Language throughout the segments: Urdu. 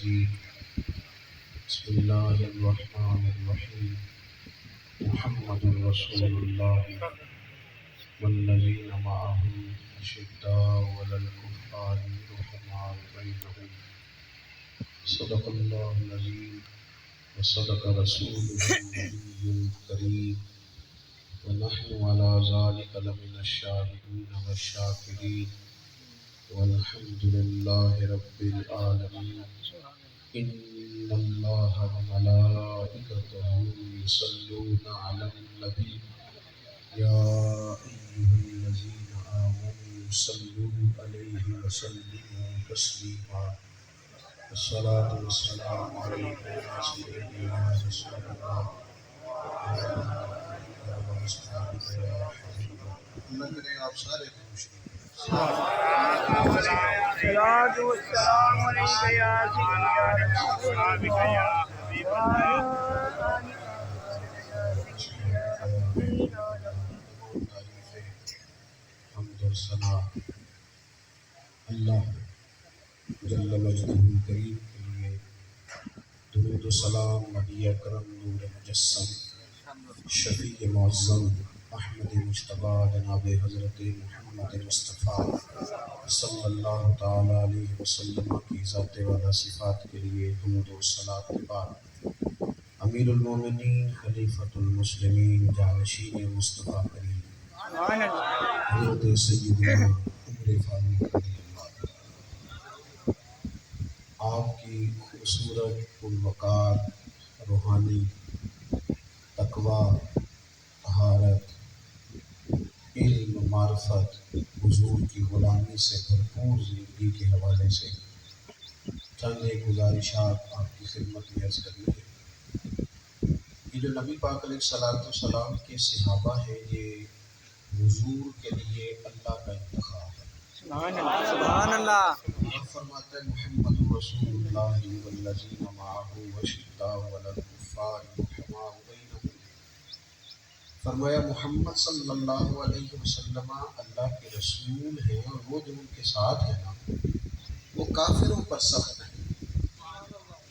المجيد. بسم الله الرحمن الرحيم. محمد رسول الله والذين معه أشداء على الكفار رحماء بينهم. صدق الله العظيم وصدق رسوله النبي الكريم ونحن على ذلك لمن الشاهدين والشاكرين والحمد لله رب العالمين. إن الله وملائكته يصلون على النبي يا أيها الذين آمنوا صلوا عليه وسلموا تسليما. الصلاة والسلام عليك يا سيدي يا رسول الله اللہ کرے آپ سارے خوش الصلاة والسلام عليك يا سيدي يا رسول حمد و ثنا اللہ جل مجدہ کریم کے لیے، درود و سلام نبی اکرم نور مجسم شفیع معظم احمد مجتبیٰ جناب حضرت محمد مصطفیٰ صلی اللہ تعالی علیہ وسلم کی ذات والا صفات کے لیے حمد و صلاۃ کے بعد امیر المومنین خلیفۃ المسلمین جانشین مصطفیٰ کریم حضرت سیدنا عمر فاروق رضی اللہ عنہ، آپ کی خوبصورت پروقار روحانی تقویٰ، طہارت، علم، معرفت، حضور کی غلامی سے بھرپور زندگی کے حوالے سے چند ایک گزارشات آپ کی خدمت میں عرض کرنی ہے۔ یہ جو نبی پاک علیہ السلام کے صحابہ ہیں، یہ حضور کے لیے اللہ کا انتخاب ہے۔ سبحان اللہ۔ آپ فرماتے ہیں محمد رسول اللہ والذین معہ اشداء علی الکفار رحماء بینہم۔ فرمایا محمد صلی اللہ علیہ وسلم اللہ کے رسول ہیں، اور وہ جو ان کے ساتھ ہیں نا، وہ کافروں پر سخت ہیں،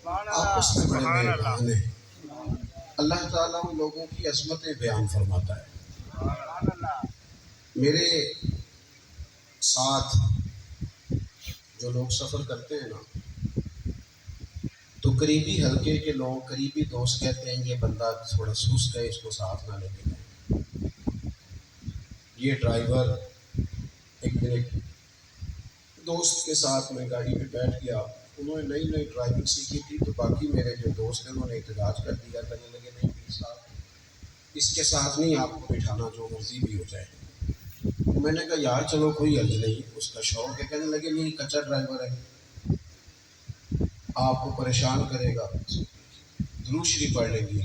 آپس میں بڑے مہربان ہیں۔ اللہ تعالیٰ ان لوگوں کی عظمتیں بیان فرماتا ہے۔ میرے ساتھ جو لوگ سفر کرتے ہیں نا، تو قریبی حلقے کے لوگ، قریبی دوست کہتے ہیں یہ بندہ تھوڑا سست ہے، اس کو ساتھ نہ لے کے جائیں۔ یہ ڈرائیور ایک دن ایک دوست کے ساتھ میں گاڑی پہ بیٹھ گیا، انہوں نے نئی نئی ڈرائیونگ سیکھی تھی، تو باقی میرے جو دوست ہیں انہوں نے احتجاج کر دیا، کہنے لگے نہیں پیر صاحب اس کے ساتھ نہیں آپ کو بٹھانا، جو مرضی بھی ہو جائے۔ میں نے کہا یار چلو کوئی حرج نہیں، اس کا شوق ہے۔ کہنے لگے نہیں کچا ڈرائیور ہے، آپ کو پریشان کرے گا، درود شریف پڑھ لیں گے۔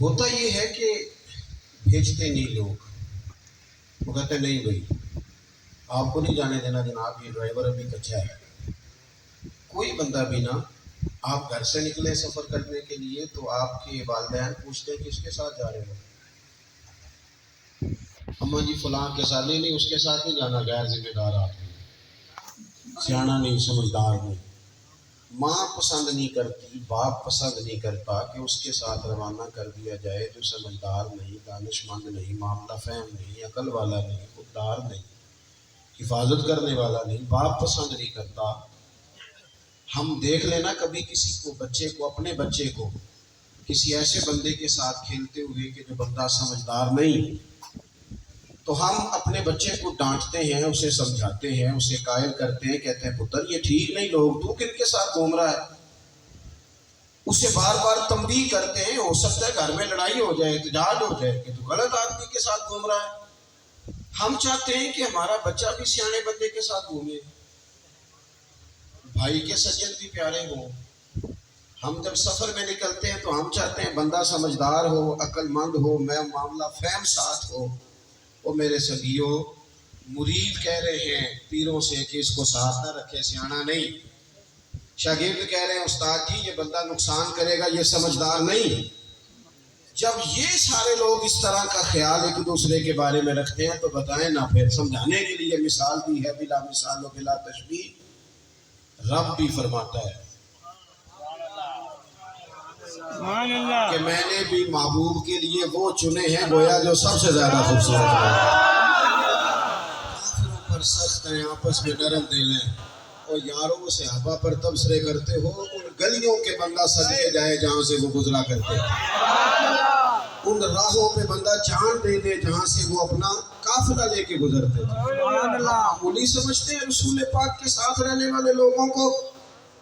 ہوتا یہ ہے کہ بھیجتے نہیں لوگ، وہ کہتے نہیں بھائی آپ کو نہیں جانے دینا جناب، یہ ڈرائیور ابھی کچا ہے۔ کوئی بندہ بھی نہ، آپ گھر سے نکلے سفر کرنے کے لیے تو آپ کے والدین پوچھتے ہیں کس کے ساتھ جا رہے ہو؟ اماں جی فلاں کے ساتھ، نہیں اس کے ساتھ نہیں جانا، غیر ذمہ دار آدمی، سیاںا نہیں، سمجھدار نہیں۔ ماں پسند نہیں کرتی، باپ پسند نہیں کرتا کہ اس کے ساتھ روانہ کر دیا جائے جو سمجھدار نہیں، دانش مند نہیں، معاملہ فہم نہیں، عقل والا نہیں، خوددار نہیں، حفاظت کرنے والا نہیں، باپ پسند نہیں کرتا۔ ہم دیکھ لینا کبھی کسی کو، بچے کو، اپنے بچے کو کسی ایسے بندے کے ساتھ کھیلتے ہوئے کہ جو بندہ سمجھدار نہیں، تو ہم اپنے بچے کو ڈانٹتے ہیں، اسے سمجھاتے ہیں، اسے قائل کرتے ہیں، کہتے ہیں پتر یہ ٹھیک نہیں، لوگ تو کن کے ساتھ گھوم رہا ہے، اسے بار بار تنبیہ کرتے ہیں، ہو سکتا ہے گھر میں لڑائی ہو جائے، احتجاج ہو جائے کہ تو غلط آدمی کے ساتھ گھوم رہا ہے۔ ہم چاہتے ہیں کہ ہمارا بچہ بھی سیانے بندے کے ساتھ گھومے، بھائی کے سجن بھی پیارے ہوں۔ ہم جب سفر میں نکلتے ہیں تو ہم چاہتے ہیں بندہ سمجھدار ہو، عقل مند ہو، میں معاملہ فہم ساتھ ہو۔ وہ میرے سبھیوں، مرید کہہ رہے ہیں پیروں سے کہ اس کو ساتھ نہ رکھے، سیاںا نہیں۔ شاگرد کہہ رہے ہیں استاد جی یہ بندہ نقصان کرے گا، یہ سمجھدار نہیں۔ جب یہ سارے لوگ اس طرح کا خیال ایک دوسرے کے بارے میں رکھتے ہیں تو بتائیں نا، پھر سمجھانے کے لیے مثال دی ہے بلا مثال و بلا تشبیہ۔ رب بھی فرماتا ہے سبحان اللہ کہ میں نے بھی محبوب کے لیے وہ چنے ہیں گویا جو سب سے زیادہ خوبصورت ہیں۔ کافروں پر سخت ہیں، آپس میں نرم دل ہیں، اور یاروں صحابہ پر تبصرے کرتے ہو، ان گلیوں کے بندہ صدقے جائے جہاں سے وہ گزرا کرتے تھے، ان راہوں پہ بندہ جان دے دے جہاں سے وہ اپنا قافلہ لے کے گزرتے تھے۔ معمولی سمجھتے ہیں رسول پاک کے ساتھ رہنے والے لوگوں کو؟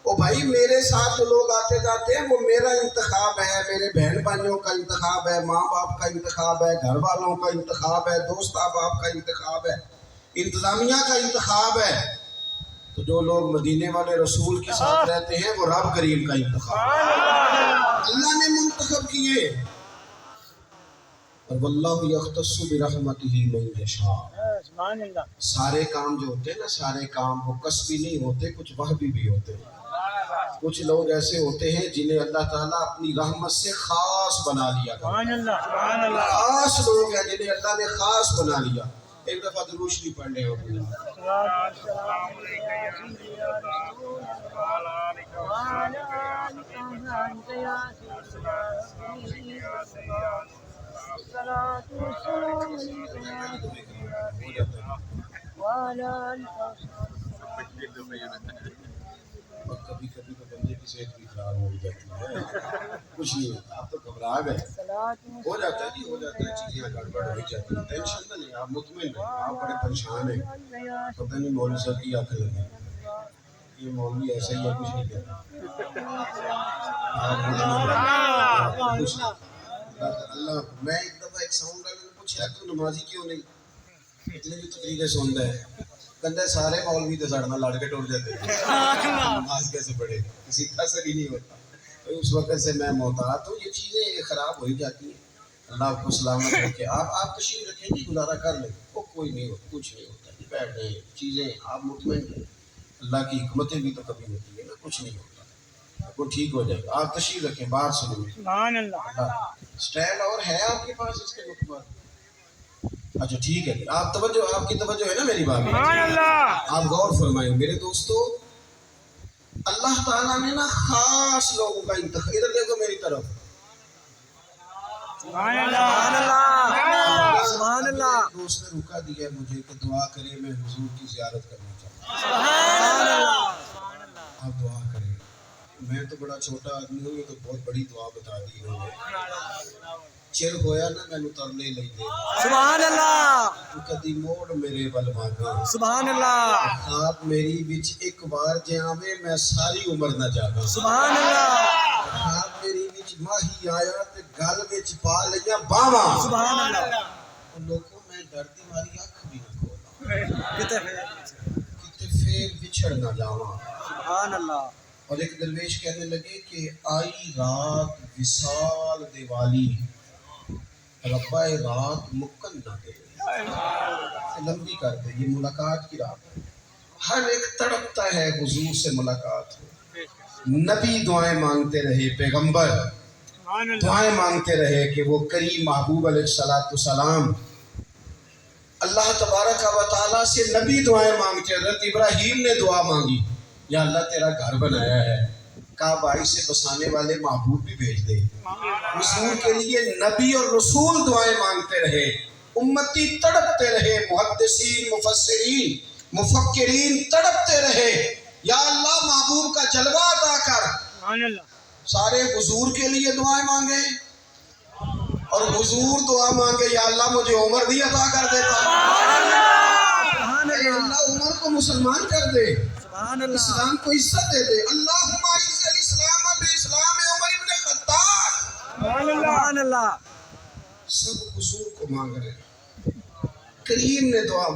او بھائی میرے ساتھ جو لوگ آتے جاتے ہیں وہ میرا انتخاب ہے، میرے بہن بھائیوں کا انتخاب ہے، ماں باپ کا انتخاب ہے، گھر والوں کا انتخاب ہے، دوست احباب کا انتخاب ہے، انتظامیہ کا انتخاب ہے۔ تو جو لوگ مدینے والے رسول کے ساتھ رہتے ہیں وہ رب کریم کا انتخاب ہے، اللہ نے منتخب کیے۔ اور واللہ یختص برحمتہ من یشاء۔ سبحان اللہ سارے کام جو ہوتے ہیں نا، سارے کام وہ کسبی نہیں ہوتے، کچھ وہبی بھی ہوتے ہیں۔ کچھ لوگ ایسے ہوتے ہیں جنہیں اللہ تعالیٰ اپنی رحمت سے خاص بنا لیا، سبحان اللہ سبحان اللہ خاص لوگ ہیں جنہیں اللہ نے خاص بنا لیا۔ ایک دفعہ درود شریف پڑھ لیں ہوگی۔ السلام علیکم یا سیدی یا رسول اللہ وعلی آلک وصحبہ یا سیدی یا الصلاۃ والسلام علیک یا سیدی وعلی آلک اور کبھی کبھی تو بندے کی صحت بھی خراب ہو جاتی ہے، کچھ نہیں ہوتا، آپ تو گھبرا گئے، ہو جاتا ہے جی، ہو جاتا ہے، چیزیں گڑبڑ ہو جاتی ہیں، ٹینشن نہ لیں، آپ مطمئن ہیں، آپ بڑے پریشان ہیں، پتہ نہیں مولوی صاحب کی آنکھ لگی، یہ مولوی ایسا ہی ہے، کچھ نہیں کہتا، آپ مطمئن ہیں، اللہ۔ میں ایک دفعہ ایک ساؤنڈ والے نے پوچھا تو نمازی کیوں نہیں، اتنی بھی تقریریں سنتا ہے، کندھے سارے مولوی تو سڑنا لڑ کے ٹوٹ جاتے ہیں، نماز کیسے پڑھے، کسی کا اثر ہی نہیں ہوتا۔ اس وقت سے میں محتاط ہوں، یہ چیزیں خراب ہو ہی جاتی ہیں، اللہ آپ کو سلامت رکھے۔ آپ تشریف رکھیں گی، گزارا کر لیں، وہ کوئی نہیں ہوتا، کچھ نہیں ہوتا، بیٹھ جائیں، چیزیں آپ مطمئن ہیں، اللہ کی حکمتیں بھی تو کبھی ہوتی ہیں نا، کچھ نہیں ہوتا، وہ ٹھیک ہو جائے گا۔ آپ تشریف رکھیں، باہر سنیں۔ سبحان اللہ اسٹینڈ اور ہے آپ کے پاس اس کے مطابق؟ اچھا ٹھیک ہے، آپ کی توجہ ہے نا میری بات میں؟ سبحان اللہ آپ غور فرمائیں میرے دوستو، اللہ تعالیٰ نے نا خاص لوگوں کا انتخاب، ادھر دیکھو میری طرف، سبحان اللہ سبحان اللہ۔ دوست نے روکا دیا مجھے کہ دعا کرے، میں حضور کی زیارت کرنا چاہتا ہوں، آپ دعا کریں۔ میں تو بڑا چھوٹا آدمی ہوں، یہ تو بہت بڑی دعا بتا دی انہوں نے۔ چر ہویا نا میں ترنے لئی دے، سبحان اللہ تو کدی موڑ میرے ول مانگا، سبحان اللہ خواب میری وچ ایک بار جے آوے میں ساری عمر نہ جاگا، سبحان اللہ خواب میری وچ ماہی آیا تے گل وچ پا لیا باواں، سبحان اللہ اور لوگوں میں ڈر دی ماری اکھ بھی نہ کھولا، کتے کتے پھر بچھڑ نہ جاواں۔ سبحان اللہ اور ایک درویش کہنے لگے کہ آئی رات وصال دے والی، ربا رات مکن نہ دے، لمبی کر دے، یہ ملاقات کی رات ہے، ہر ایک تڑپتا ہے حضور سے ملاقات ہو۔ نبی دعائیں مانگتے رہے، پیغمبر دعائیں مانگتے رہے کہ وہ کریم محبوب علیہ السلام اللہ تبارک و تعالیٰ سے نبی دعائیں مانگتے، حضرت ابراہیم نے دعا مانگی، یا اللہ تیرا گھر بنایا ہے، کعبہ سے بسانے والے محبوب بھی بھیج دے۔ رسول کے لیے نبی اور رسول دعائیں مانگتے رہے، امتی تڑپتے رہے، محدثین، مفسرین، مفکرین تڑپتے رہے، یا اللہ محبوب کا جلوہ عطا کر۔ سارے حضور کے لیے دعائیں مانگے اور حضور دعا مانگے، یا اللہ مجھے عمر بھی عطا کر دیتا، اے اللہ عمر کو مسلمان کر دے، اسلام کو عزت دے دے، اللہم اعز الاسلام باسلام عمر ابن خطاب۔ سبحان اللہ سب حضور کو مانگ رہے ہیں، کریم نے دعا،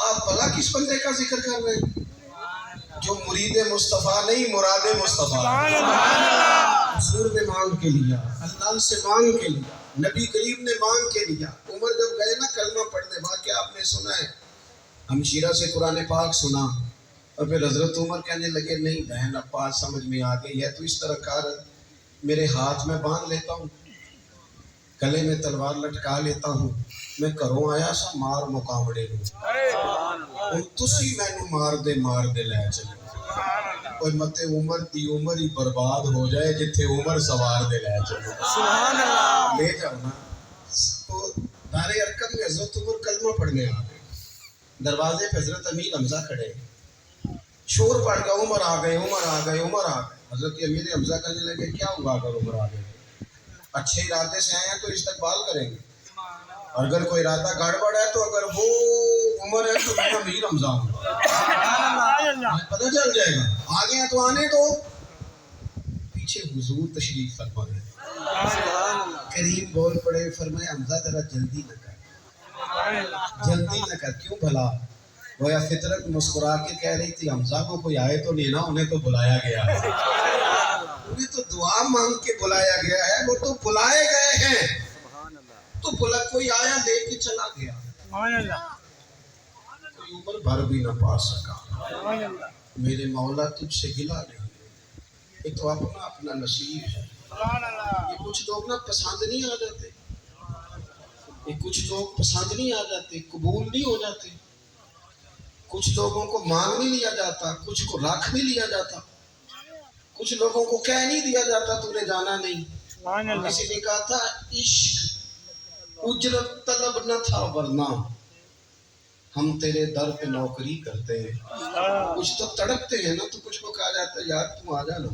آپ بھلا کس بندے کا ذکر کر رہے ہیں جو مرید مصطفیٰ نہیں، مراد مصطفیٰ، حضور نے مانگ کے لیا، اللہ سے مانگ کے لیا، نبی کریم نے مانگ کے لیا۔ عمر جب گئے نا کلمہ پڑھنے، واقعہ آپ نے سنا ہے، ہمشیرہ سے قرآن پاک سنا اور پھر حضرت عمر کہنے لگے نہیں بہن اب بات سمجھ میں آ گئی ہے تو اس طرح کر میرے ہاتھ میں باندھ لیتا ہوں گلے میں تلوار لٹکا لیتا ہوں میں کروں آیا سا مار مقامڑے نو ہن تسی مینوں مار دے لے چلے کوئی مت عمر دی عمر ہی برباد ہو جائے جتھے عمر سوار دے لے چلے سبحان اللہ لے جاؤ نا تو دار ارکم میں حضرت عمر کلمہ پڑھنے آ گئے دروازے پہ حضرت امیر حمزہ کھڑے شور پڑ گیا عمر آ گئے حضرت امیر حمزہ کہنے لگے کیا ہوا اگر عمر آ گئے اچھے ارادے سے آئے ہیں تو استقبال کریں گے اور اگر کوئی ارادہ گڑبڑ ہے تو اگر وہ عمر ہے تو میں امیر حمزہ ہوں پتہ چل جائے گا آگے ہیں تو آنے دو پیچھے حضور تشریف فرما گئے کریم بول پڑے فرمایا حمزہ ذرا جلدی نہ کر کیوں بھلا گویا فطرت مسکرا کے کہہ رہی تھی حمزہ کو کوئی آئے تو لینا انہیں تو بلایا گیا ہے انہیں تو دعا مانگ کے بلایا گیا ہے وہ تو بلائے گئے ہیں تو کوئی آیا لے کے چلا گیا کوئی عمر بھر بھی نہ پا سکا میرے مولا تجھ سے گلا نہیں یہ تو اپنا نصیب ہے یہ کچھ لوگ نا پسند نہیں آ جاتے قبول نہیں ہو جاتے کچھ لوگوں کو مانگ نہیں لیا جاتا کچھ کو رکھ نہیں لیا جاتا کچھ لوگوں کو کہہ نہیں دیا جاتا تو نے جانا نہیں کسی نے کہا تھا عشق اجرت طلب نہ تھا ورنہ ہم تیرے در پہ نوکری کرتے ہیں کچھ تو تڑپتے ہیں نا تو کچھ کو کہا جاتا ہے یار تم آ جانا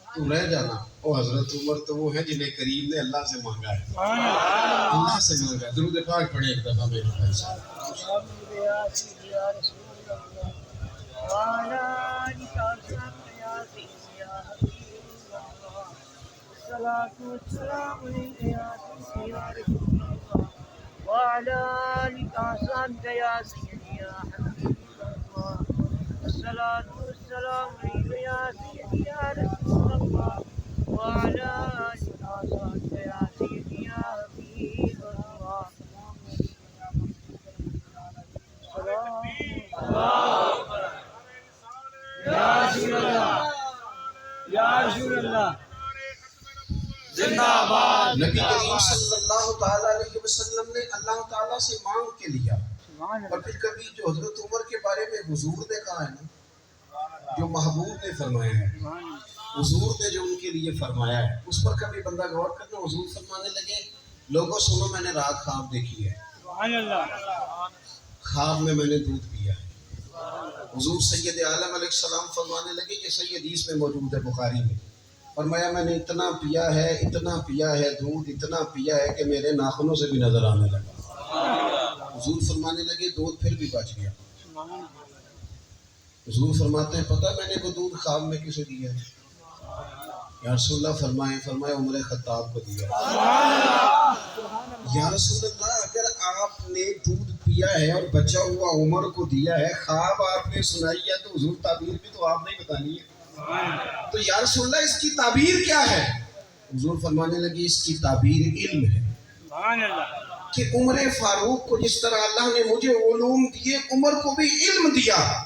تم رہ جانا وہ حضرت عمر تو وہ ہے جنہیں کریم نے اللہ سے مانگا ہے درود پاک پڑھے ایک دفعہ میرے بھائی صاحب وعلى آلك أحسنت يا سيدي يا حبيب الله الصلاة والسلام عليك يا سيدي يا رسول الله وعلى آلك أحسنت يا سيدي يا حبيب الله یا رسول اللہ یا رسول اللہ زندہ باد نبی کریم صلی اللہ تعالیٰ علیہ وسلم نے اللہ تعالیٰ سے مانگ کے لیا اور پھر کبھی جو حضرت عمر کے بارے میں حضور نے کہا ہے نا جو محبوب نے فرمایا ہے حضور نے جو ان کے لیے فرمایا ہے اس پر کبھی بندہ غور کرنا حضور فرمانے لگے لوگوں سنو میں نے رات خواب دیکھی ہے خواب میں نے دودھ پیا ہے حضور سید عالم علیہ السلام فرمانے لگے یہ صحیح حدیث میں موجود ہے بخاری میں فرمایا میں نے اتنا پیا ہے دودھ اتنا پیا ہے کہ میرے ناخنوں سے بھی نظر آنے لگا حضور فرمانے لگے دودھ پھر بھی بچ گیا حضور فرماتے ہیں پتہ میں نے وہ دودھ خواب میں کسے دیا ہے یا رسول اللہ فرمایا عمر خطاب کو دیا یا رسول اللہ اگر آپ نے دودھ پیا ہے اور بچا ہوا عمر کو دیا ہے خواب آپ نے سنائی ہے تو حضور تعبیر بھی تو آپ نہیں بتانی ہے تو یا رسول اللہ اس کی تعبیر کیا ہے حضور فرمانے لگے اس کی تعبیر علم ہے کہ عمر فاروق کو جس طرح اللہ نے مجھے علوم دیے عمر کو بھی علم دیا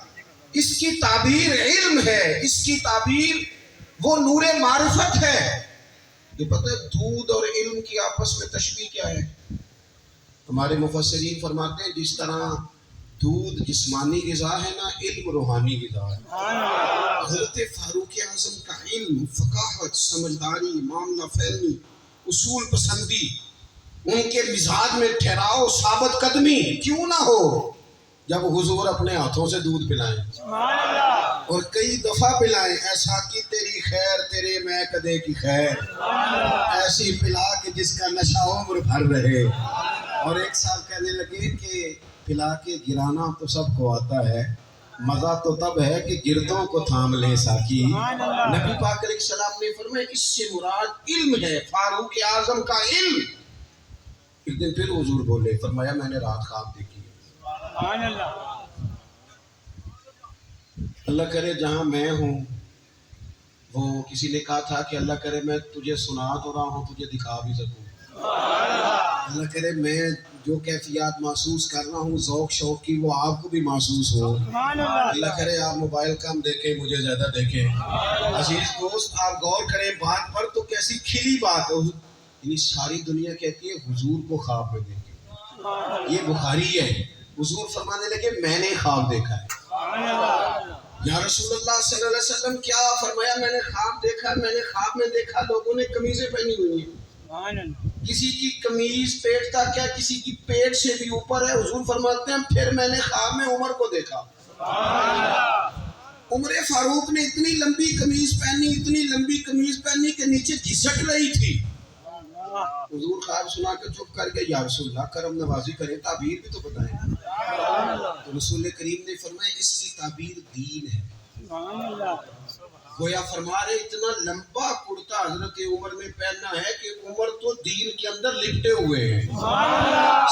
اس کی تعبیر علم ہے اس کی تعبیر وہ نور معرفت ہے یہ پتہ ہے دودھ اور علم کی آپس میں تشبیہ کیا ہے ہمارے مفسرین فرماتے ہیں جس طرح دودھ جسمانی غذا ہے نا علم روحانی غذا ہے حضرت فاروق اعظم کا علم فقاہت سمجھداری معاملہ فہمی اصول پسندی ان کے مزاج میں ٹھہراؤ ثابت قدمی کیوں نہ ہو جب حضور اپنے ہاتھوں سے دودھ پلائیں اور کئی دفعہ پلائیں ایسا کی تیری خیر تیرے میں کدے کی خیر ایسی پلا کہ جس کا نشہ عمر بھر رہے اور ایک سال کہنے لگے کہ پلا کے گرانا تو سب کو آتا ہے مزہ تو تب ہے کہ گردوں کو تھام لے ساکی نبی پاک علیہ السلام نے فرمایا اس سے مراد علم ہے فاروق اعظم کا علم ایک دن پھر حضور بولے فرمایا میں نے رات خواب دیکھی اللہ کرے جہاں میں ہوں وہ کسی نے کہا تھا کہ اللہ کرے میں تجھے سنا تو رہا ہوں تجھے دکھا بھی سکوں اللہ کرے میں جو کیفیات محسوس کر رہا ہوں ذوق شوق کی وہ آپ کو بھی محسوس ہو. اللہ کرے آپ موبائل کم دیکھیں مجھے زیادہ دیکھیں. عزیز دوست آپ غور کریں بات پر تو کیسی کھلی بات ہے. یعنی ساری دنیا کہتی ہے حضور کو خواب میں دیکھیں. یہ بخاری ہے. حضور فرمانے لگے میں نے خواب دیکھا ہے. یا رسول اللہ صلی اللہ علیہ وسلم کیا فرمایا؟ میں نے خواب دیکھا. میں نے خواب میں دیکھا لوگوں نے قمیضیں پہنی ہوئی ہیں. کسی کی قمیض پیٹ تک ہے کسی کی پیٹ سے بھی اوپر ہے. حضور فرماتے ہیں پھر میں نے خواب میں عمر کو دیکھا. عمر فاروق نے اتنی لمبی قمیض پہنی کہ نیچے گھسٹ رہی تھی. حضور خواب سنا کے چپ کر کے یا رسول اللہ کرم نوازی کریں تعبیر بھی تو بتائیں. تو رسول کریم نے فرمایا اس کی تعبیر دین ہے. گویا فرما رہے اتنا لمبا کرتا حضرت عمر نے پہننا ہے کہ عمر تو دین کے اندر لپٹے ہوئے ہیں.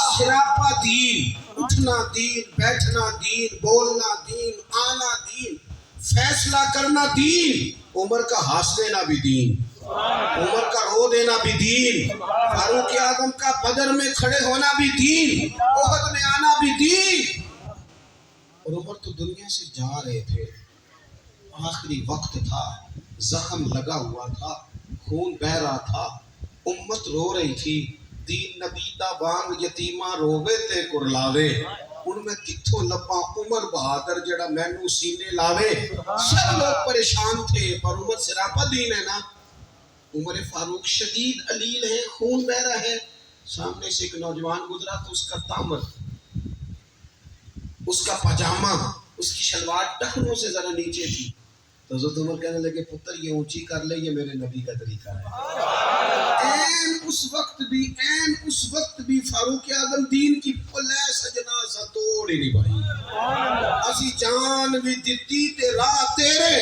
سراپا دین, اٹھنا دین, بیٹھنا دین, بولنا دین, آنا دین, فیصلہ کرنا دین. عمر کا ہنس دینا بھی دین, عمر کا رو دینا بھی دین, فاروق اعظم کا بدر میں کھڑے ہونا بھی دین, احد میں آنا بھی دین. اور عمر تو دنیا سے جا رہے تھے. آخری وقت تھا, زخم لگا ہوا تھا, خون بہ رہا تھا, امت رو رہی تھی. دین نبی دا بانگ یتیماں رووے تے کرلاوے. ان میں کتھوں لباں عمر بہادر جڑا مینوں سینے لاوے. سب لوگ پریشان تھے پر عمر سراپا دین ہے نا. عمر فاروق شدید علیل ہے, خون بہ رہا ہے. سامنے سے ایک نوجوان گزرا تو اس کا دامن, اس کا پاجامہ, اس کی شلوار ٹخنوں سے ذرا نیچے تھی. تو حضرت عمر کہنے لگے پتر یہ اونچی کر لے, یہ میرے نبی کا طریقہ ہے. این اس وقت بھی فاروق اعظم دین کی پلے سجنا سا توڑ ہی نہیں بھائی. اسی جان بھی دتی تے راہ تیرے,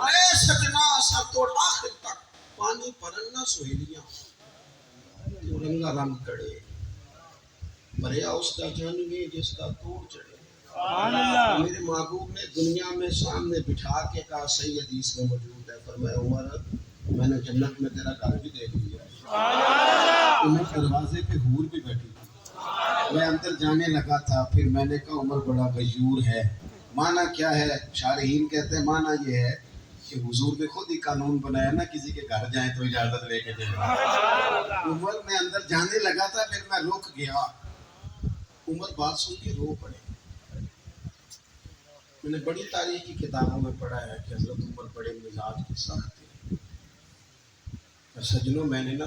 اے سجنا سا توڑ. آخر تک پانی پرنا سہیلیاں تو رنگا رنگ کڑے, مریا اس کا جانوے جس کا توڑ چڑھے. میرے محبوب نے دنیا میں سامنے بٹھا کے کہا صحیح حدیث میں موجود ہے, فرمایا عمر میں نے جنت میں تیرا گھر بھی دیکھ لیا. عمر دروازے پہ حور بھی بیٹھی تھی. میں اندر جانے لگا تھا, پھر میں نے کہا عمر بڑا غیور ہے. معنی کیا ہے؟ شارحین کہتے ہیں معنی یہ ہے کہ حضور نے خود ہی قانون بنایا نا کسی کے گھر جائیں تو اجازت لے کے جائیں. عمر میں اندر جانے لگا تھا, پھر میں رک گیا. عمر بات سن کے رو پڑے. میں نے بڑی تاریخ کی کتابوں میں پڑھا ہے کہ حضرت عمر بڑے مزاج کے سخت تھے. سجنوں میں نے نا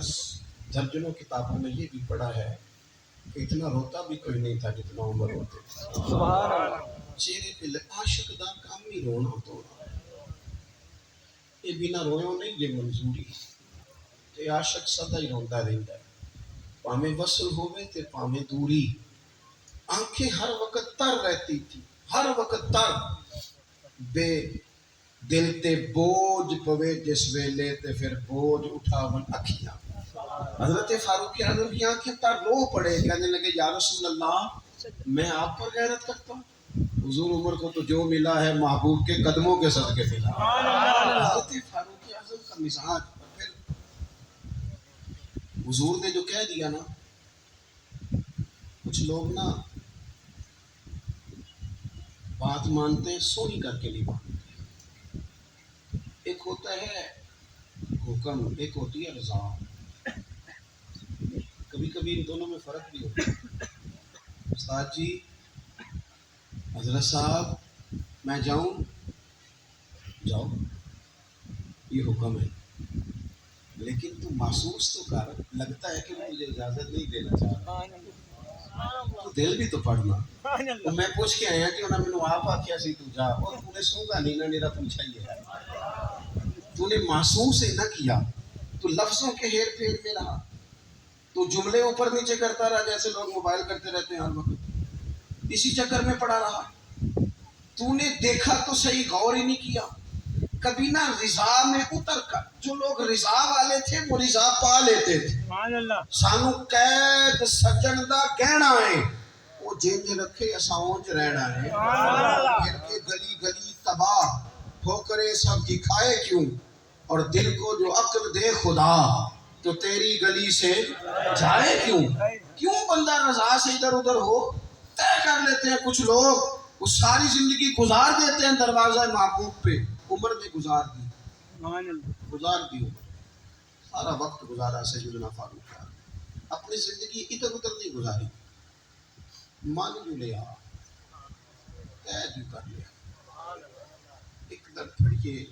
درجنوں کتابوں میں یہ بھی پڑھا ہے کہ اتنا روتا بھی کوئی نہیں تھا جتنا عمر روتے تھے. چہرے پہ عاشق دا کام ہی رونا تو یہ بنا رویوں نہیں یہ منظوری. تے عاشق سدا ہی روندا رہندا ہے, پاویں وصل ہوے تے پاویں دوری. آنکھیں ہر وقت تر رہتی تھی, ہر وقت تر. بے دل تے بوجھ پوے جس ویلے تے پھر بوجھ اٹھاون اکھیاں. حضرت فاروق اعظم کی آنکھیں تر رو پڑے, کہنے لگے یا رسول اللہ میں آپ پر غیرت کرتا ہوں. حضور عمر کو تو جو ملا ہے محبوب کے قدموں کے صدقے ملا. حضرت فاروق اعظم کا مزاج. پھر حضور نے جو کہہ دیا نا, کچھ لوگ نا بات مانتے ہیں سونی کر کے نہیں مانتے. ایک ہوتا ہے حکم, ایک ہوتی ہے رضا. کبھی کبھی ان دونوں میں فرق بھی ہوتا ہے. استاد جی, حضرت صاحب میں جاؤں, جاؤ یہ حکم ہے, لیکن تو محسوس تو کر, لگتا ہے کہ مجھے اجازت نہیں دینا چاہ رہا. تو دل بھی تو پڑھنا. میں پوچھ کے آیا کہ انہوں نے مینوں آپ آکھیا سی تو جا, اور تو نے سونگا نہیں نہ, میرا پوچھا ہی ہے. تو نے محسوس ہی نہ کیا, تو لفظوں کے ہیر پھیر میں رہا, تو جملے اوپر نیچے کرتا رہا جیسے لوگ موبائل کرتے رہتے ہیں ہر وقت. اسی چکر میں پڑا رہا. تو نے دیکھا تو صحیح, غور ہی نہیں کیا. کبھی نہ رضا میں اتر کر, جو لوگ رضا والے تھے وہ رضا پا لیتے تھے. سانو قید سجن دا کہنا ہے, وہ جنج رکھے اساں اونج رہنا ہے. پھر کے گلی گلی تباہ ٹھوکرے سب دکھائے کیوں, اور دل کو جو عقل دے خدا تو تیری گلی سے جائے کیوں. کیوں بندہ رضا سے ادھر ادھر ہو؟ طے کر لیتے ہیں کچھ لوگ، وہ ساری زندگی گزار دیتے ہیں دروازہ محبوب پہ، عمر نے گزار دی، گزار دی عمر، سارا وقت گزارا سیدنا فاروق کا، اپنی زندگی ادھر ادھر نہیں گزاری، مان جو لیا، طے جو کر لیا، ایک در پھڑیے،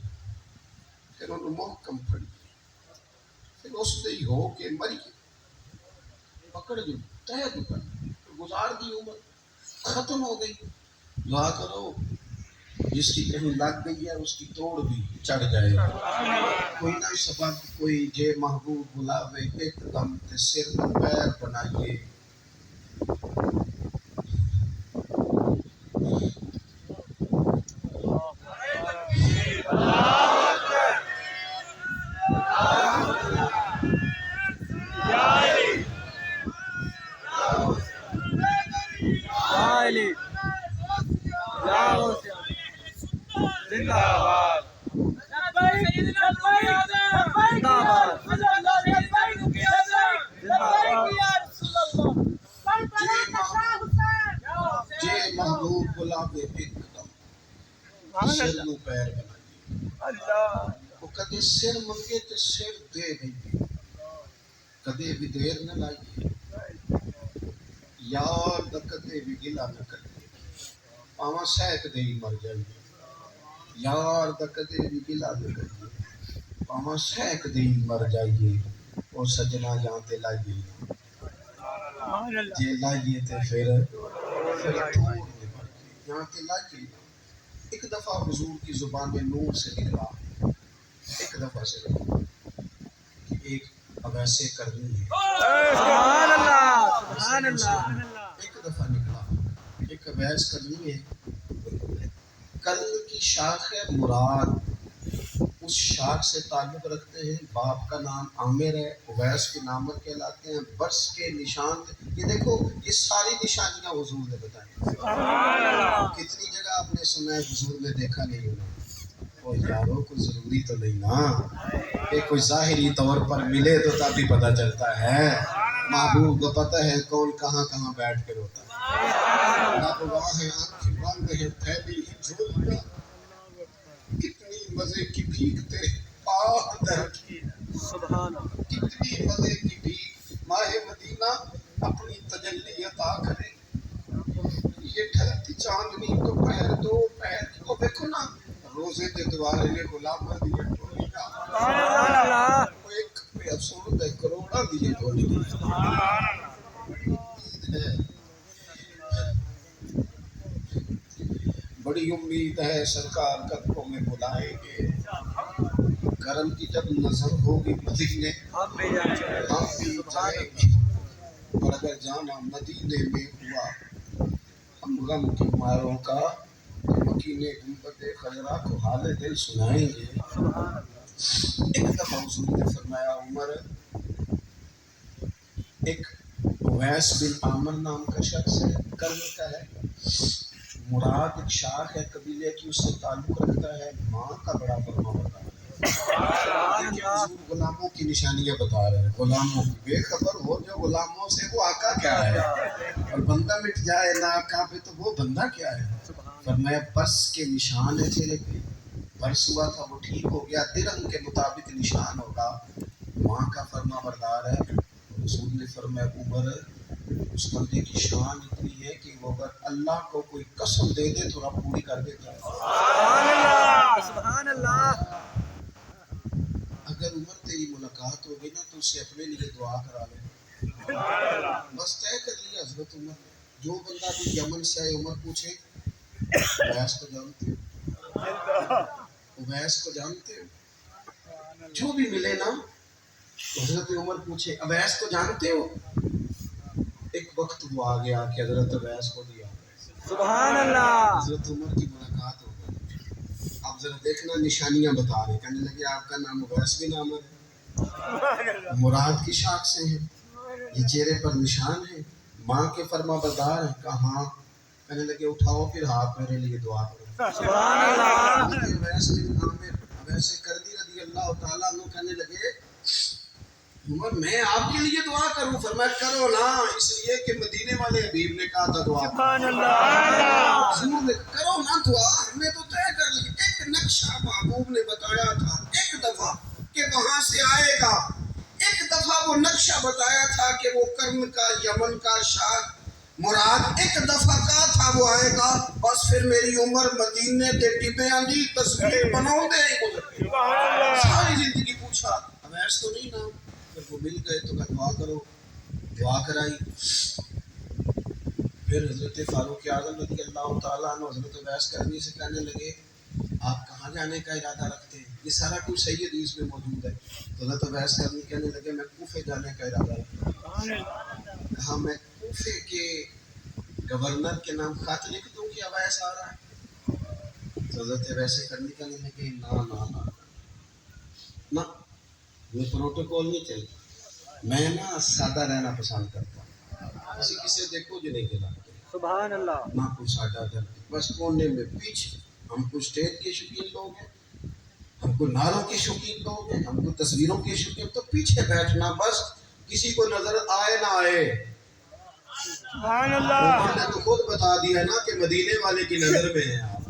پھر انہوں محکم پھڑیے، پھر اس نے ہی ہو کے مری پکڑ جو طے جو کر گزار دی عمر، ختم ہو گئی۔ دعا کرو جس کی کہیں لگ گئی ہے اس کی توڑ بھی چڑھ جائے، کوئی نہ سبب کوئی جے محبوب بلاوے ایک دم تے سر نہ پیر بنائیے، جے محبوب بلاوے ایک دم سر نو پیر بنائیے، وہ کدے سر منگے تے سر دے دئیے، کدے بھی دیر نہ لائیے، یار دا کدے بھی گلا نہ کریے، پاواں سہک دے ہی مر جائیے، یار دا کدے بھی گلا نہ کریے، پاواں سہک دے ہی مر جائیے، اور سجنا جہاں تے لائیے، جے لائیے تے پھر توڑ دے مر جائیے، جہاں تے لائیے۔ ایک دفعہ حضور کی زبان نور سے نکلا، ایک دفعہ سے کہ ایک اب ایسے کرنی ہے، ایک دفعہ نکلا ایک اویس کرنی ہے، کل کی شاخ ہے مراد، اس شاخ سے تعلق رکھتے ہیں، باپ کا نام عامر ہے، اویس کے نامر کہلاتے ہیں، برس کے نشان، یہ دیکھو یہ ساری نشانیاں حضور نے بتائیں، کتنی جگہ آپ نے سنا ہے حضور نے دیکھا نہیں ہونا، اور یاروں کوئی ضروری تو نہیں نا کہ کوئی ظاہری طور پر ملے تو تبھی پتہ چلتا ہے، محبوب کو پتہ ہے کون کہاں کہاں بیٹھ کے روتا ہے، ناگواہ ہے آنکھیں بند ہے پھیلی ہی جھولیاں، کتنی مزے کی بھیک تیرے پاؤں در کی، کتنی مزے کی بھیک، ماہ مدینہ اپنی تجلی عطا کرے، یہ ڈھلتی چاندنی تو پہر دو پہر کی، وہ دیکھو نا روزے دے دوارے نے غلامہ دیے ٹولیاں، وہ ایک پہ افسون دے کروڑا دیے ٹولیاں، بڑی امید ہے سرکار قدموں میں بلائیں گے، کرم کی جب نظر ہوگی مدینے ہم بھی جائیں گے، اور اگر جانا مدینے میں ہوا ہم غم کی ماروں کا مکینے گنبد خضرا کو حال دل سنائیں گے۔ ایک دفعہ حضور نے فرمایا عمر، ایک اویس بن عامر نام کا شخص ہے، کرم کا ہے، مراد ایک شاخ ہے قبیلے کی، اس سے تعلق رکھتا ہے، ماں کا بڑا فرما بردار ہے، لیکن حضور غلاموں کی نشانیاں بتا رہے ہیں، غلاموں کی بے خبر ہو جو غلاموں سے وہ آقا کیا ہے، اور بندہ مٹ جائے نہ آقا پہ تو وہ بندہ کیا ہے، فرمایا برس کے نشان ہے چہرے پہ، برس ہوا تھا وہ ٹھیک ہو گیا، درہم کے مطابق نشان ہوگا، ماں کا فرما بردار ہے، حضور نے فرمایا عمر اس بندے کی شان اتنی ہے کہ وہ اگر اللہ کو کوئی قسم دے دے تو رب پوری کر دیتا ہے، سبحان اللہ، اگر عمر تیری ملاقات ہو گئی نا تو اسے اپنے لیے دعا کرا لے، بس طے کر لیا حضرت عمر، جو بندہ بھی یمن سے آئے عمر پوچھے اویس کو جانتے ہو، اویس کو جانتے ہو، جو بھی ملے نا حضرت عمر پوچھے اویس کو جانتے ہو، ایک وقت وہ آ گیا کہ حضرت اویس کو دیا، سبحان اللہ، حضرت عمر کی ملاقات ہو گئی، اب ذرا دیکھنا نشانیاں بتا رہے، کہنے لگے آپ کا نام اویس بن عامر ہے، مراد کی شاخ سے ہیں، یہ چہرے پر نشان ہے، ماں کے فرما بردار ہیں، کہاں، کہنے لگے اٹھاؤ پھر ہاتھ میرے لیے دعا کرو، سبحان اللہ، اویس بن عامر اویس قرنی رضی اللہ تعالیٰ عنہ کہنے لگے عمر میں آپ کے لیے دعا کروں؟ فرمایا کرو نا، اس لیے کہ مدینے والے حبیب نے کہا تھا دعا سبحان اللہ حضور نے کرو نا دعا، ہمیں تو طے کر لی۔ ایک نقشہ محبوب نے بتایا تھا ایک دفعہ کہ وہاں سے آئے گا، ایک دفعہ وہ نقشہ بتایا تھا کہ وہ کرم کا یمن کا شاہ مراد ایک دفعہ کا تھا وہ آئے گا، بس پھر میری عمر مدینے دے ڈبے آندھی تصویر بناؤ دے ہی گزر گئی۔ ساری زندگی پوچھا اویس تو نہیں نا، پھر وہ مل گئے تو کہا دعا کرو، دعا کرائی۔ پھر حضرت فاروق اعظم رضی اللہ تعالیٰ عنہ حضرت اویس کرنی سے کہنے لگے آپ کہاں جانے کا ارادہ رکھتے ہیں؟ یہ سارا کچھ صحیح حدیث میں موجود ہے۔ تو حضرت اویس کرنی کہنے لگے میں کوفے جانے کا ارادہ رکھتا ہوں۔ کہا میں کوفے کے گورنر کے نام خط لکھ دوں کہ اویس آ رہا ہے؟ تو حضرت اویس کرنی کہنے لگے نا نا نا نا، یہ پروٹوکول نہیں چاہیے، میں نا سادہ رہنا پسند کرتا ہوں، کسی کسی دیکھو جو نہیں کہلاتے سبحان اللہ نہ کوئی سادہ در، بس کونے میں پیچھے۔ ہم کو اسٹیج کے شوقین لوگ ہیں، ہم کو نعروں کے شوقین لوگ ہیں، ہم کو تصویروں کے شوقین، تو پیچھے بیٹھنا بس، کسی کو نظر آئے نہ آئے۔ سبحان اللہ عمر نے تو خود بتا دیا نا کہ مدینے والے کی نظر میں ہیں آپ،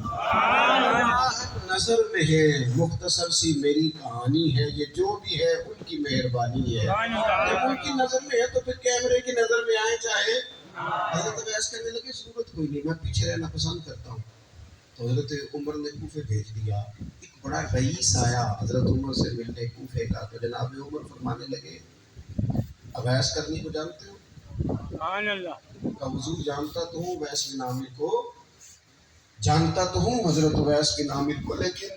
نظر میں ہے، مختصر سی میری کہانی ہے، یہ جو بھی ہے ان کی مہربانی ہے، جب ان کی نظر میں ہے تو پھر کیمرے کی نظر میں آئے چاہے۔ حضرت اویس کہنے لگے ضرورت کوئی نہیں، میں پیچھے رہنا پسند کرتا ہوں۔ تو حضرت عمر نے کوفے بھیج دیا، ایک بڑا رئیس آیا حضرت عمر سے ملنے کوفے کا، تو جناب عمر فرمانے لگے اویس کرنی کو جانتے ہو؟ سبحان اللہ کا حضور جانتا تو ہوں اویس بن عامر کو، جانتا تو ہوں حضرت اویس بن عامر کو، لیکن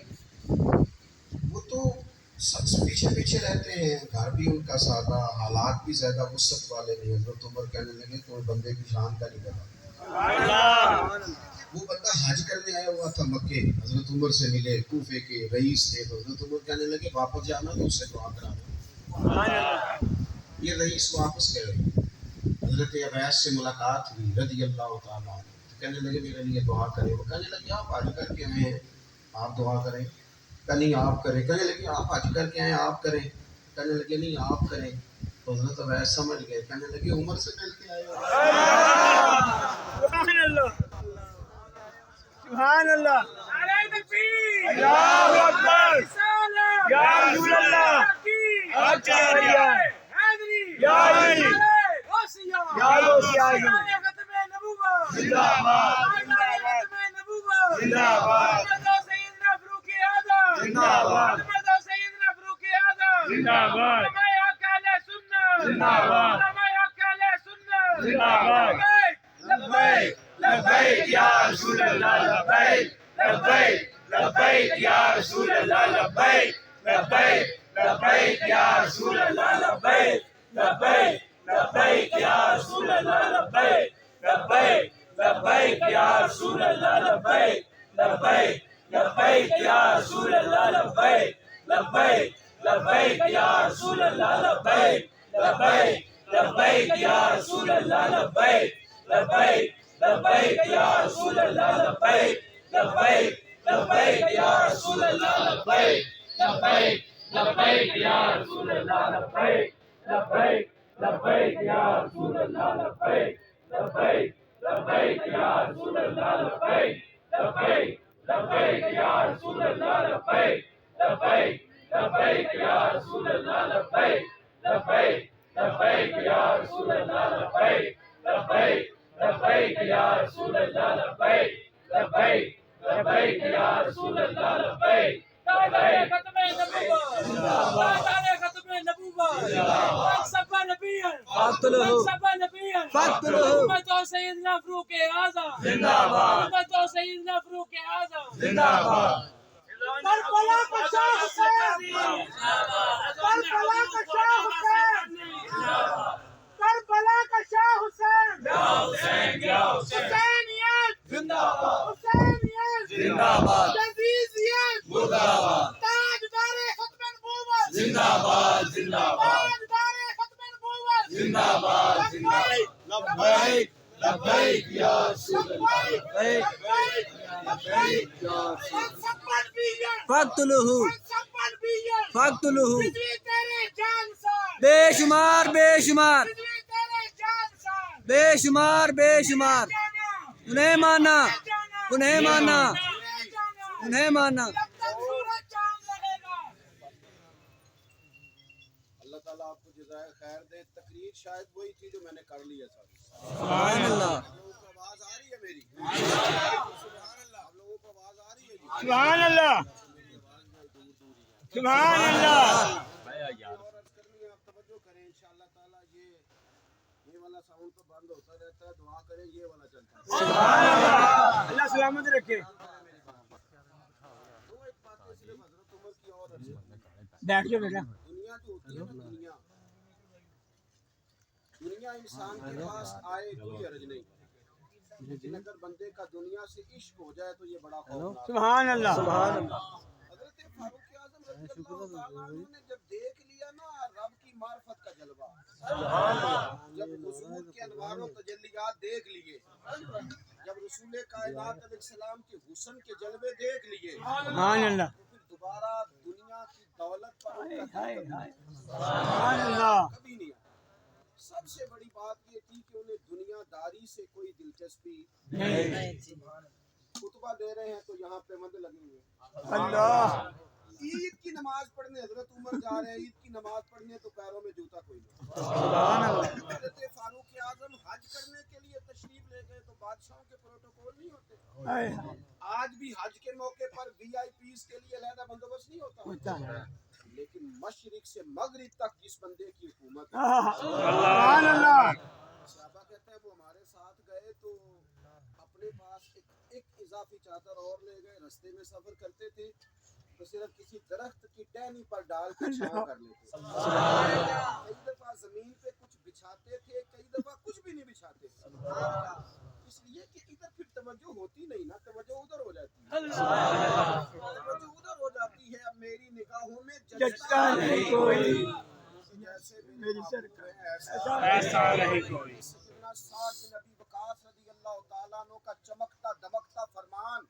وہ تو سب پیچھے پیچھے رہتے ہیں، گھر بھی ان کا سادہ، حالات بھی زیادہ وسعت والے نہیں۔ حضرت عمر کہنے لگے تو بندے کی شان کا نہیں پتا۔ وہ بندہ حج کرنے آیا ہوا تھا مکے، حضرت عمر سے ملے، کوفے کے رئیس تھے، تو حضرت عمر کہنے لگے واپس جانا تو اس سے دعا کرا دو۔ یہ رئیس واپس گئے، حضرت اویس سے ملاقات ہوئی رضی اللہ تعالیٰ، کہنے لگے میرے لیے دعا کریں۔ وہ کہنے لگے آپ حج کر کے آئے ہیں، آپ دعا کریں۔ کہ نہیں آپ کریں، کہنے لگے آپ حج کر کے آئے آپ کریں، کہنے لگے نہیں آپ کریں۔ تو حضرت اویس سمجھ گئے، کہنے لگے عمر سے مل کے آئے ہو۔ سبحان اللہ سبحان اللہ نعرہ تکبیر اللہ اکبر یا رسول اللہ اچھا حیدری یا علی یا غوثیہ ختم نبوت زندہ باد ختم نبوت زندہ باد سیدنا فاروق اعظم زندہ باد سیدنا فاروق اعظم زندہ باد علماء اہل سنت زندہ باد علماء اہل سنت زندہ باد لبیک لبیک یا رسول اللہ لبیک لبیک لبیک یا رسول اللہ لبیک لبیک لبیک یا رسول اللہ لبیک لبیک لبیک یا رسول اللہ لبیک لبیک لبیک یا رسول اللہ لبیک لبیک لبیک یا رسول اللہ لبیک لبیک لبیک یا رسول اللہ لبیک لبیک لبیک یا رسول اللہ لبیک لبیک لبیک یا رسول اللہ لبیک لبیک لبیک یا رسول اللہ لبیک لبیک لبیک یا رسول اللہ لبیک لبیک لبیک یا رسول اللہ لبیک لبیک لبیک یا رسول اللہ لبیک لبیک لبیک یا رسول اللہ لبیک لبیک لبیک یا رسول اللہ لبیک لبیک لبیک یا رسول اللہ لبیک لبیک لبیک یا رسول اللہ لبیک لبیک لبیک یا رسول اللہ لبیک لبیک ختم نبوت زندہ باد ختم نبوت من سب نبیًا من سب نبیًا محمد سیدنا فاروق اعظم زندہ باد محمد سیدنا فاروق اعظم زندہ باد کربلا کا شاہ حسین کربلا کا شاہ حسین کربلا کا شاہ حسین حسینیت زندہ باد حسینیت زندہ باد عزیزیت مردہ باد تاجدار ختم نبوت زندہ باد زندہ باد تاجدار ختم نبوت زندہ باد زندہ لبیک لبیک یا رسول اللہ لبیک لبیک یا رسول اللہ فاقتلوه فاقتلوه تیرے جان سے بے شمار بے شمار بے شمار بے شمار انہیں مانا انہیں مانا انہیں مانا اللہ تعالیٰ آپ کو جزائے خیر دے. تقریر شاید وہی تھی جو میں نے کر لیا تھا. سبحان اللہ آپ لوگوں کو آواز آ رہی ہے میری؟ سبحان اللہ. آپ لوگوں کو آواز آ رہی ہے جی؟ سبحان اللہ میری آواز میں دور دور ہی ہے. سبحان اللہ اور عرض کرنی ہے، آپ توجہ کریں انشاءاللہ تعالیٰ. یہ والا ساؤنڈ تو بند ہوتا رہتا ہے، دعا کریں یہ والا چلتا ہے. سبحان اللہ اللہ سلامت رکھے. دو ایک باتیں صرف حضرت عمر کی اور عرض کرنی ہے. بیٹھ جاؤ بیٹا. دنیا جو ہوتی ہے نا، دنیا انسان کے پاس آئے کوئی حرج نہیں، لیکن اگر بندے کا دنیا سے عشق ہو جائے تو یہ بڑا خوفناک ہے. سبحان اللہ حضرت فاروق اعظم رضی اللہ تعالیٰ عنہ نے جب دیکھ لیا نا رب کی معرفت کا جلوہ، جب حضور کے انوار و تجلیات دیکھ لیے، جب رسول کائنات علیہ السلام کے حسن کے جلوے دیکھ لیے، سبحان اللہ تو پھر دوبارہ دنیا کی دولت پر ان کا دل سبحان اللہ کبھی نہیں آیا. سب سے بڑی بات یہ تھی کہ انہیں دنیا داری سے کوئی دلچسپی نہیں. خطبہ دے رہے ہیں تو یہاں پہ مند لگے ہوئے. اللہ عید کی نماز پڑھنے حضرت عمر جا رہے ہیں، عید کی نماز پڑھنے تو پیروں میں جوتا کوئی نہیں. سبحان اللہ حضرت فاروق اعظم حج کرنے کے لیے تشریف لے گئے تو بادشاہوں کے پروٹوکول نہیں ہوتے. ہائے آج بھی حج کے موقع پر وی آئی پیز کے لیے علیحدہ بندوبست نہیں ہوتا، ہوتا ہے. لیکن مشرق سے مغرب تک جس بندے کی حکومت ہے، سبحان اللہ صحابہ کہتے ہیں وہ ہمارے ساتھ گئے تو اپنے پاس ایک اضافی چادر اور لے گئے. رستے میں سفر کرتے تھے تو صرف کسی درخت کی ٹہنی پر ڈال کے چھاؤں کر لیتے. کئی دفعہ زمین پہ کچھ بچھاتے تھے، کئی دفعہ کچھ بھی نہیں بچھاتے تھے، اس لیے کہ ادھر پھر توجہ ہوتی نہیں نا، توجہ ادھر ہو جاتی ہے. توجہ ادھر ہو جاتی ہے. اب میری نگاہوں میں جچتا نہیں کوئی جیسے میری سرکار ایسا نہیں کوئی. سیدنا سعد بن ابی وقاص رضی اللہ تعالیٰ عنہ کا چمکتا دمکتا فرمان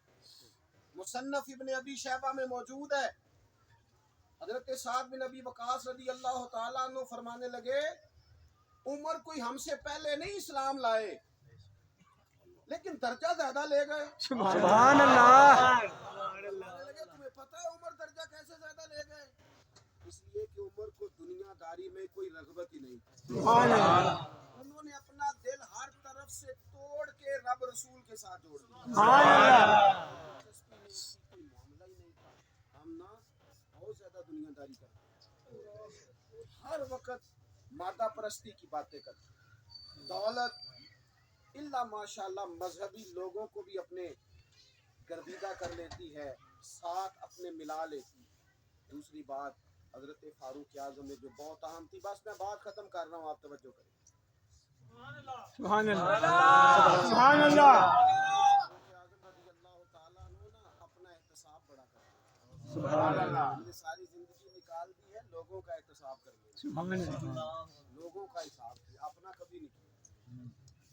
مصنف ابن ابی شیبہ میں موجود ہے. حضرت سعد بن ابی وقاص رضی اللہ تعالیٰ عنہ فرمانے لگے عمر کوئی ہم سے پہلے نہیں اسلام لائے لیکن درجہ زیادہ لے گئے. سبحان اللہ فرمانے لگے تمہیں پتہ ہے عمر درجہ کیسے زیادہ لے گئے؟ اس لیے کہ عمر کو دنیا داری میں کوئی رغبت ہی نہیں تھی. سبحان اللہ انہوں نے اپنا دل ہر طرف سے توڑ کے رب رسول کے ساتھ جوڑ دیا. سبحان اللہ دلچسپی نہیں تھی، کوئی معاملہ ہی نہیں تھا. ہم نا بہت زیادہ دنیا داری کرتے ہیں، ہر وقت مادہ پرستی کی باتیں کرتے ہیں. دولت الا ماشاءاللہ مذہبی لوگوں کو بھی اپنے گرویدہ کر لیتی ہے، ساتھ اپنے ملا لیتی ہے. دوسری بات حضرت فاروق اعظم میں جو بہت اہم تھی، بس میں بات ختم کر رہا ہوں، آپ توجہ کریں. سبحان اللہ سبحان اللہ فاروق اعظم رضی اللہ تعالیٰ عنہ نا اپنا احتساب بڑا کرتے ہیں. سبحان اللہ ہم نے ساری زندگی نکال دی ہے لوگوں کا احتساب کرنے میں، سبحان اللہ لوگوں کا حساب کیا، اپنا کبھی نہیں کیا.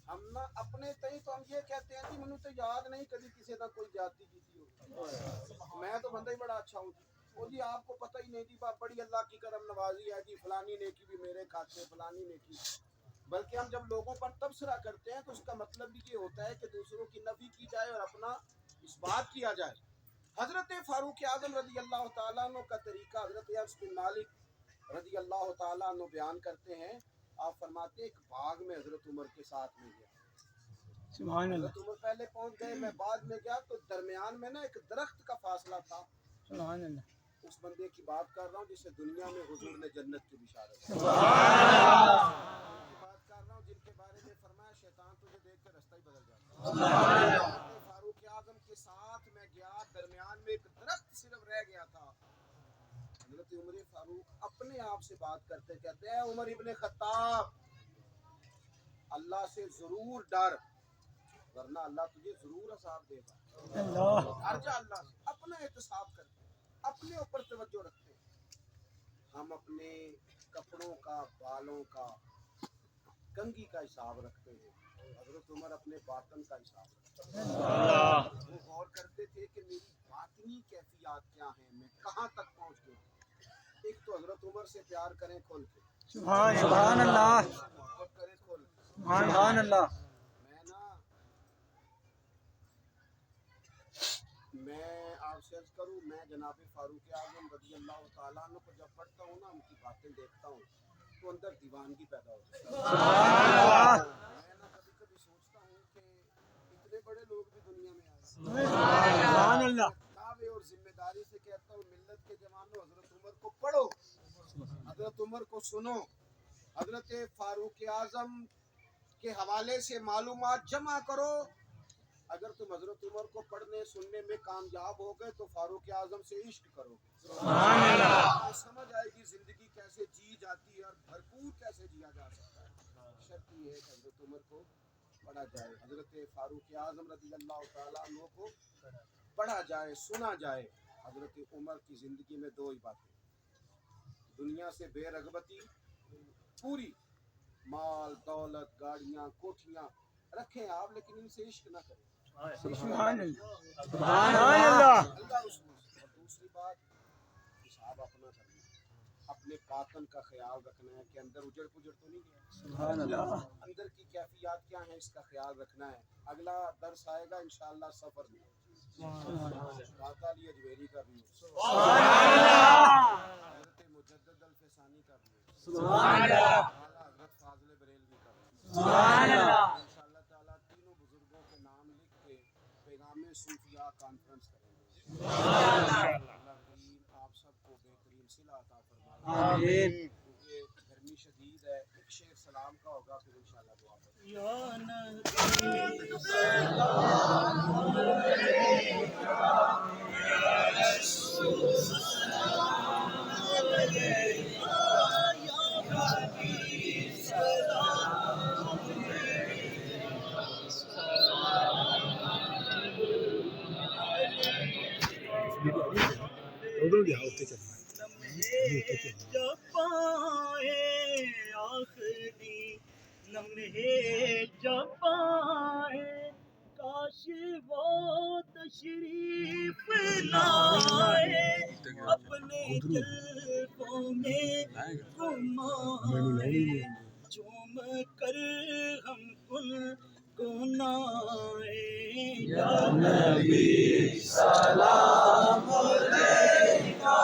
ہم نا اپنے تئیں تو ہم یہ کہتے ہیں کہ منو تو یاد نہیں کبھی کسی نہ کوئی جاتی کی تھی ہوتی. میں تو بندہ ہی بڑا اچھا ہوں جی. وہ جی آپ کو پتہ ہی نہیں جی بڑی اللہ کی کرم نوازی ہے جی، فلانی نیکی بھی میرے کھاتے، فلانی نیکی. بلکہ ہم جب لوگوں پر تبصرہ کرتے ہیں تو اس کا مطلب بھی یہ ہوتا ہے کہ دوسروں کی نفی کی جائے اور اپنا اس بات کیا جائے. حضرت فاروق اعظم رضی اللہ تعالیٰ عنہ کا طریقہ حضرت انس بن مالک رضی اللہ تعالیٰ عنہ بیان کرتے ہیں. آپ فرماتے ہیں ایک باغ میں حضرت عمر کے ساتھ میں گیا. سبحان اللہ حضرت عمر پہلے پہنچ گئے، میں بعد میں گیا تو درمیان میں نا ایک درخت کا فاصلہ تھا. سبحان اللہ اس بندے کی بات کر رہا ہوں جسے دنیا میں حضور نے جنت کی بشارت دی. بات کر رہا ہوں جن کے بارے میں فرمایا شیطان تجھے دیکھ کے رستہ ہی بدل جاتا. فاروق اعظم کے ساتھ میں گیا، درمیان میں ایک درخت صرف رہ گیا تھا. حضرت عمر فاروق اپنے آپ سے بات کرتے کہتے ہیں عمر ابن خطاب اللہ سے ضرور ڈر ورنہ اللہ تجھے ضرور عذاب دے گا. ڈر جا اللہ سے، اپنا احتساب کرتے، اپنے اوپر توجہ رکھتے. ہم اپنے کپڑوں کا، بالوں کا، کنگھی کا حساب رکھتے ہیں. حضرت عمر اپنے باطن کا حساب رکھتے ہیں. وہ غور کرتے تھے کہ میری باطنی کیفیات کیا ہیں، میں کہاں تک پہنچ گیا. ایک تو حضرت عمر سے پیار کریں کھول کے، سبحان اللہ سبحان اللہ میں آپ سے عرض کروں، میں جناب فاروق اعظم رضی اللہ تعالیٰ عنہ کو جب پڑھتا ہوں نا، ان کی باتیں دیکھتا ہوں تو اندر دیوانگی پیدا ہوتی ہے۔ میں نا کبھی کبھی سوچتا ہوں کہ اتنے بڑے لوگ بھی دنیا میں آئے۔ دعوے اور ذمہ داری سے کہتا ہوں، ملت کے جوانوں، حضرت عمر کو پڑھو، حضرت عمر کو سنو، حضرت فاروق اعظم کے حوالے سے معلومات جمع کرو۔ اگر تم حضرت عمر کو پڑھنے سننے میں کامیاب ہو گئے تو فاروق اعظم سے عشق کرو، سمجھ آئے گی زندگی کیسے جی جاتی ہے اور بھرپور کیسے جیا جا سکتا ہے۔ شرط یہ ہے کہ حضرت عمر کو پڑھا جائے، حضرت فاروق اعظم رضی اللہ تعالیٰ عنہ کو پڑھا جائے، سنا جائے۔ حضرت عمر کی زندگی میں دو ہی باتیں، دنیا سے بے رغبتی پوری، مال دولت گاڑیاں کوٹھیاں رکھیں آپ، لیکن ان سے عشق نہ کریں، سبحان اللہ اللہ رسول۔ اور دوسری بات، حساب اپنا کرنا، اپنے باطن کا خیال رکھنا ہے کہ اندر اجڑ پجڑ تو نہیں گیا، سبحان اللہ اندر کی کیفیات کیا ہیں اس کا خیال رکھنا ہے۔ اگلا درس آئے گا انشاءاللہ سفر میں، داتا علی اجمیری کا بھی، حضرت مجدد الفسانی کا بھی، حضرت فاضل بریلوی کا بھی، انشاءاللہ تعالیٰ تینوں بزرگوں کے نام لکھ کے پیغام صوفیاء کانفرنس کریں گے۔ اللہ کریم آپ سب کو بہترین صلہ عطا فرمائے۔ آمین کیونکہ گرمی شدید ہے، ایک شعر سلام کا ہوگا، پھر انشاءاللہ دعا کریں گے۔ لمحے جب آئے کاش وہ تشریف لائے، اپنے جلووں میں گمائے، جھوم کر ہم کن گنائے۔ یا نبی سلام علیکہ،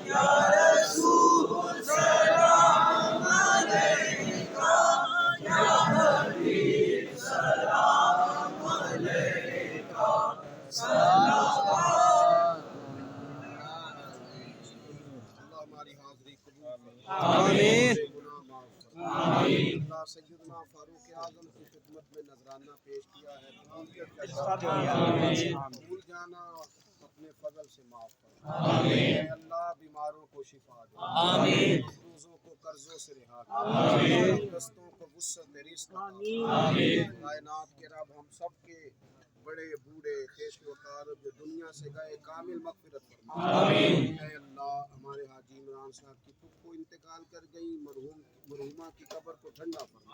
یا رسول سلام علیکہ، یا حبیب سلام علیکہ، صلوات۔ اللہ ہماری حاضری قبول فرمائے، آمین گناہ معاف فرمائے۔ اللہ سیدنا فاروق اعظم کی خدمت میں نذرانہ پیش کیا ہے، قبولیت کا بھول جانا اپنے فضل سے معاف فرمائے۔ اے اللہ بیماروں کو شفا دے، مقروضوں کو قرضوں سے رہا کر، دستوں کو وسعت رزق عطا فرما۔ کائنات کے رب ہم سب کے بڑے بوڑھے خیش وقار جو دنیا سے گئے کامل مغفرت فرما۔ اے اللہ ہمارے حاجی عمران صاحب کی پھپھو انتقال کر گئی، مرحومہ کی قبر کو ٹھنڈا فرما۔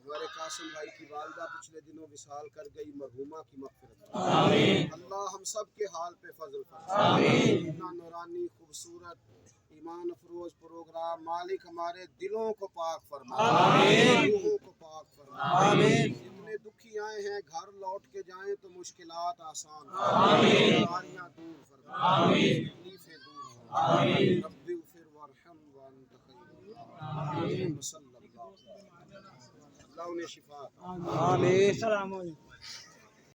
ہمارے قاسم بھائی کی والدہ پچھلے دنوں وصال کر گئی، مرحومہ کی مغفرت فرما۔ اللہ ہم سب کے حال پہ فضل فرما۔ اتنا نورانی خوبصورت ایمان افروز پروگرام مالک ہمارے دلوں کو پاک فرما، روحوں کو پاک فرما۔ جتنے دکھی آئے ہیں گھر لوٹ کے جائیں تو مشکلات آسان فرما، بیماریاں دور فرما، تکلیفیں دور فرما۔ رب اغفر وارحم وانت خیر الراحمین، صلی اللہ علیہ وسلم۔ اللہ انہیں شفا عطا۔ آمین